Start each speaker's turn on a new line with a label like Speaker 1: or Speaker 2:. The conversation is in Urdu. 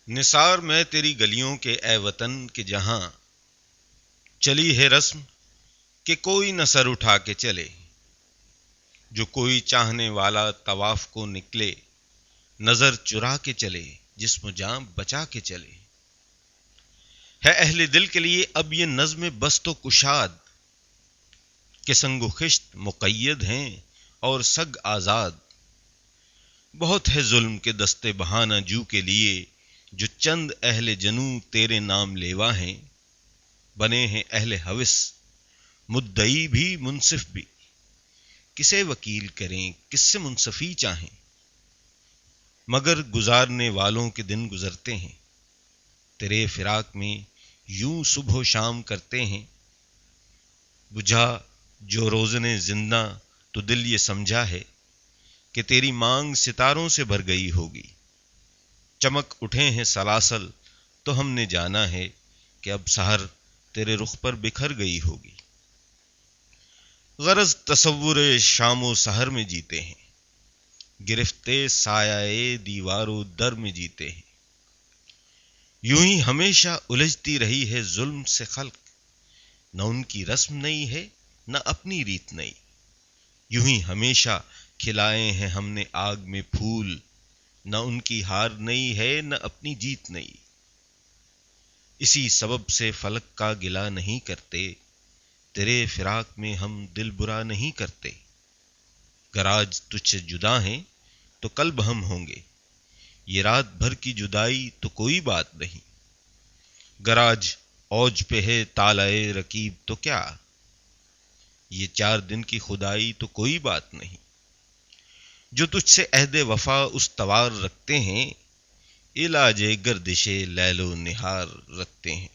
Speaker 1: نثار میں تیری گلیوں کے اے وطن کے جہاں چلی ہے رسم کہ کوئی نہ سر اٹھا کے چلے، جو کوئی چاہنے والا طواف کو نکلے، نظر چرا کے چلے، جسم و جان بچا کے چلے۔ ہے اہل دل کے لیے اب یہ نظم بست و کشاد کہ سنگ و خشت مقید ہیں اور سگ آزاد۔ بہت ہے ظلم کے دستے بہانہ جو کے لیے، جو چند اہل جنوں تیرے نام لیوا ہیں، بنے ہیں اہل ہوس مدعی بھی منصف بھی، کسے وکیل کریں کس سے منصفی چاہیں، مگر گزارنے والوں کے دن گزرتے ہیں، تیرے فراق میں یوں صبح و شام کرتے ہیں۔ بجھا جو روزن زندہ تو دل یہ سمجھا ہے کہ تیری مانگ ستاروں سے بھر گئی ہوگی، چمک اٹھے ہیں سلاسل تو ہم نے جانا ہے کہ اب سحر تیرے رخ پر بکھر گئی ہوگی۔ غرض تصور شام و سحر میں جیتے ہیں، گرفتے سایہ دیوار و در میں جیتے ہیں۔ یوں ہی ہمیشہ الجھتی رہی ہے ظلم سے خلق، نہ ان کی رسم نئی ہے نہ اپنی ریت نئی۔ یوں ہی ہمیشہ کھلائے ہیں ہم نے آگ میں پھول، نہ ان کی ہار نئی ہے نہ اپنی جیت نئی۔ اسی سبب سے فلک کا گلہ نہیں کرتے، تیرے فراق میں ہم دل برا نہیں کرتے۔ گر آج تجھ سے جدا ہیں تو کل ہم ہوں گے، یہ رات بھر کی جدائی تو کوئی بات نہیں۔ گر آج اوج پہ ہے طالع رقیب تو کیا، یہ 4 دن کی خدائی تو کوئی بات نہیں۔ جو تجھ سے عہد وفا استوار رکھتے ہیں، علاج گردش لیل و نہار رکھتے ہیں۔